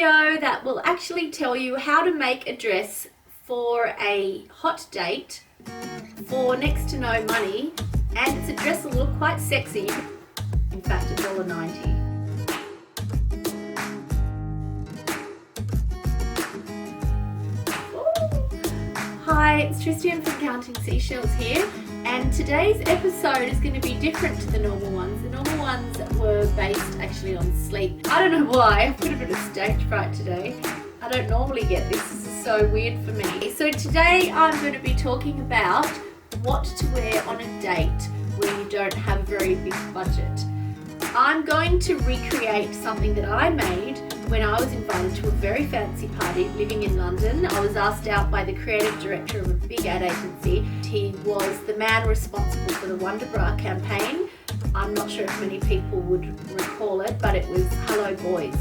video that will actually tell you how to make a dress for a hot date for next to no money, and it's a dress that will look quite sexy. In fact, $1.90. Hi, it's Tristian from Counting Seashells here, and today's episode is going to be different to the normal ones. The normal ones were based actually on sleep. I don't know why, I've got a bit of stage fright today. I don't normally get this. This is so weird for me. So today I'm going to be talking about what to wear on a date when you don't have a very big budget. I'm going to recreate something that I made when I was invited to a very fancy party living in London. I was asked out by the creative director of a big ad agency. He was the man responsible for the Wonder Bra campaign. I'm not sure if many people would recall it, but it was Hello Boys.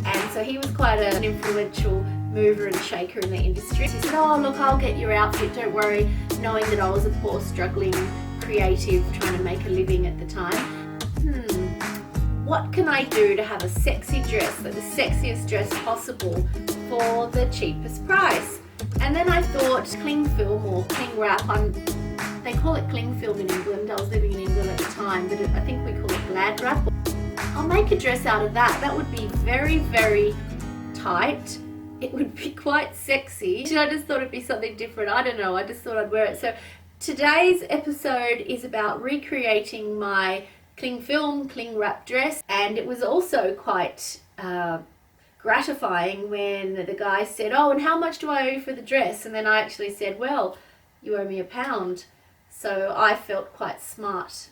And so he was quite an influential mover and shaker in the industry. He said, "Oh look, I'll get your outfit, don't worry," knowing that I was a poor struggling creative trying to make a living at the time. What can I do to have a sexy dress, like the sexiest dress possible for the cheapest price? And then I thought cling film or cling wrap, they call it cling film in England. I was living in England at the time, but I think we call it glad wrap. I'll make a dress out of that. That would be very, very tight. It would be quite sexy. I just thought it'd be something different. I don't know, I just thought I'd wear it. So today's episode is about recreating my cling film, cling wrap dress, and it was also quite gratifying when the guy said, "Oh, and how much do I owe you for the dress?" And then I actually said, "Well, you owe me £1." So I felt quite smart.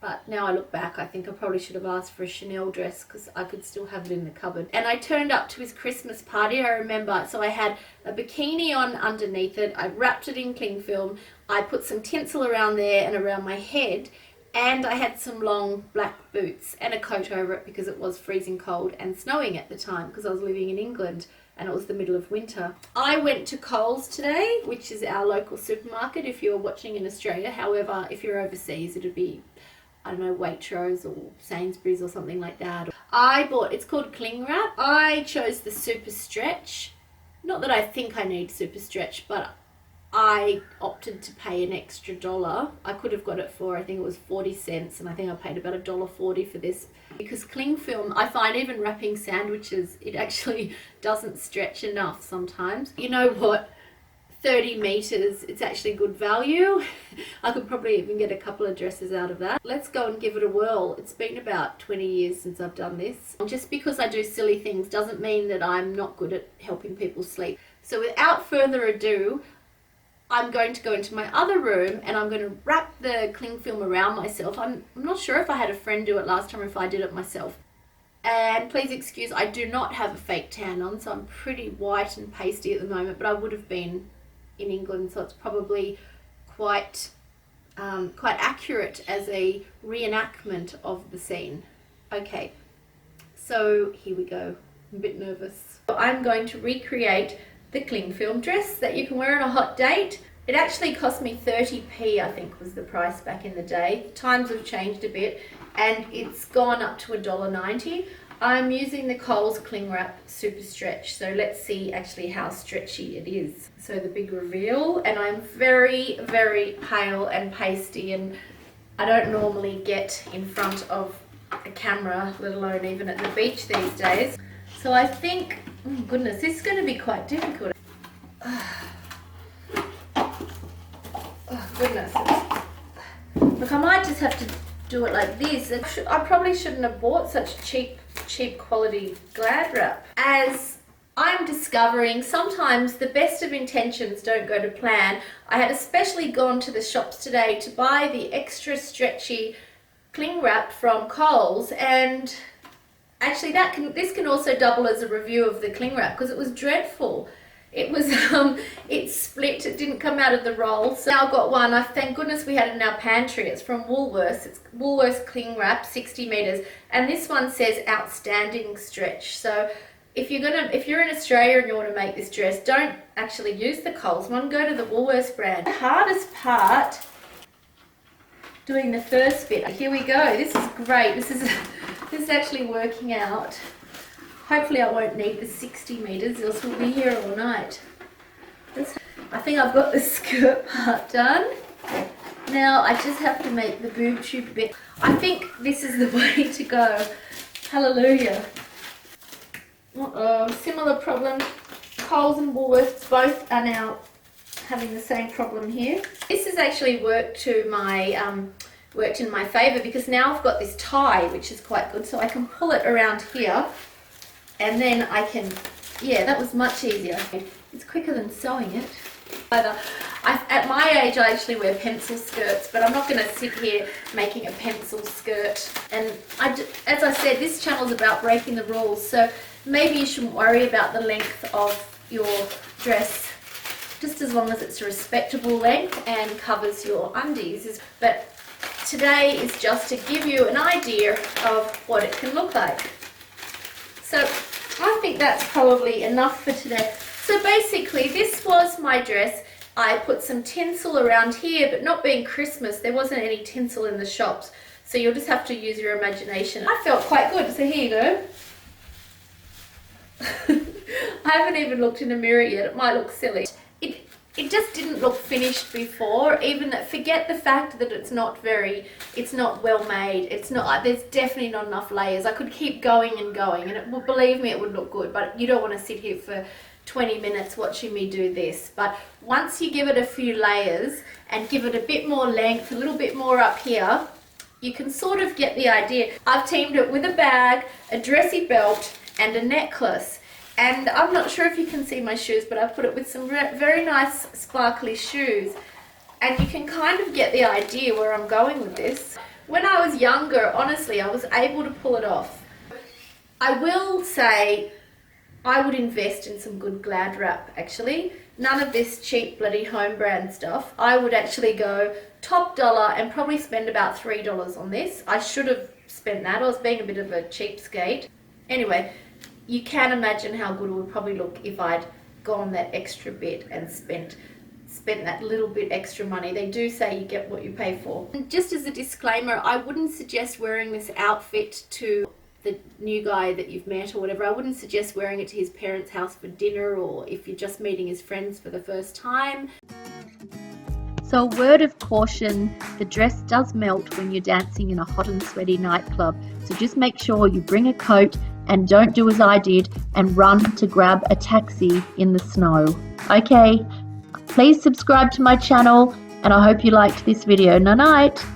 But now I look back, I think I probably should have asked for a Chanel dress because I could still have it in the cupboard. And I turned up to his Christmas party, I remember. So I had a bikini on underneath it. I wrapped it in cling film. I put some tinsel around there and around my head. And I had some long black boots and a coat over it because it was freezing cold and snowing at the time because I was living in England and it was the middle of winter. I went to Coles today, which is our local supermarket if you're watching in Australia. However, if you're overseas, it'd be, I don't know, Waitrose or Sainsbury's or something like that. It's called cling wrap. I chose the super stretch. Not that I think I need super stretch, but I opted to pay an extra $1. I could have got it for, I think it was 40 cents, and I think I paid about $1.40 for this. Because cling film, I find even wrapping sandwiches, it actually doesn't stretch enough sometimes. You know what? 30 meters, it's actually good value. I could probably even get a couple of dresses out of that. Let's go and give it a whirl. It's been about 20 years since I've done this. Just because I do silly things doesn't mean that I'm not good at helping people sleep. So without further ado, I'm going to go into my other room and I'm going to wrap the cling film around myself. I'm not sure if I had a friend do it last time or if I did it myself. And please excuse, I do not have a fake tan on, so I'm pretty white and pasty at the moment, but I would have been in England, so it's probably quite accurate as a reenactment of the scene. Okay, so here we go. I'm a bit nervous. I'm going to recreate the cling film dress that you can wear on a hot date. It actually cost me 30p, I think was the price back in the day. Times have changed a bit and it's gone up to $1.90. I'm using the Coles cling wrap super stretch, so let's see actually how stretchy it is. So the big reveal, and I'm very, very pale and pasty, and I don't normally get in front of a camera, let alone even at the beach these days. So I think, oh goodness, this is going to be quite difficult. Oh goodness. Look, I might just have to do it like this. I probably shouldn't have bought such cheap quality glad wrap. As I'm discovering, sometimes the best of intentions don't go to plan. I had especially gone to the shops today to buy the extra stretchy cling wrap from Coles, and actually this can also double as a review of the cling wrap because it was dreadful. It was it split, it didn't come out of the roll. So now I've got one, thank goodness we had it in our pantry. It's from Woolworths. It's Woolworths cling wrap, 60 meters, and this one says outstanding stretch. So if you're in Australia and you want to make this dress, don't actually use the Coles one, go to the Woolworths brand. The hardest part, doing the first bit. Here we go. This is great. This is actually working out. Hopefully I won't need the 60 meters, else we'll be here all night. I think I've got the skirt part done. Now I just have to make the boob tube bit. I think this is the way to go. Hallelujah. Similar problem. Coles and Woolworths both are now having the same problem here. This has actually worked in my favour, because now I've got this tie, which is quite good, so I can pull it around here, and then I can, yeah, that was much easier. It's quicker than sewing it. At my age, I actually wear pencil skirts, but I'm not going to sit here making a pencil skirt. And as I said, this channel is about breaking the rules, so maybe you shouldn't worry about the length of your dress, just as long as it's a respectable length and covers your undies. But today is just to give you an idea of what it can look like. So I think that's probably enough for today. So basically, this was my dress. I put some tinsel around here, but not being Christmas, there wasn't any tinsel in the shops. So you'll just have to use your imagination. I felt quite good, so here you go. I haven't even looked in the mirror yet. It might look silly. It just didn't look finished before. Even forget the fact that it's not well made. There's definitely not enough layers. I could keep going and going, and believe me, it would look good, but you don't want to sit here for 20 minutes watching me do this. But once you give it a few layers and give it a bit more length, a little bit more up here, you can sort of get the idea. I've teamed it with a bag, a dressy belt, and a necklace. And I'm not sure if you can see my shoes, but I put it with some very nice sparkly shoes. And you can kind of get the idea where I'm going with this. When I was younger, honestly, I was able to pull it off. I will say I would invest in some good Glad wrap, actually. None of this cheap bloody home brand stuff. I would actually go top dollar and probably spend about $3 on this. I should have spent that. I was being a bit of a cheapskate. Anyway, you can imagine how good it would probably look if I'd gone that extra bit and spent that little bit extra money. They do say you get what you pay for. And just as a disclaimer, I wouldn't suggest wearing this outfit to the new guy that you've met or whatever. I wouldn't suggest wearing it to his parents' house for dinner, or if you're just meeting his friends for the first time. So a word of caution, the dress does melt when you're dancing in a hot and sweaty nightclub, so just make sure you bring a coat and don't do as I did and run to grab a taxi in the snow. Okay, please subscribe to my channel, and I hope you liked this video. Night night.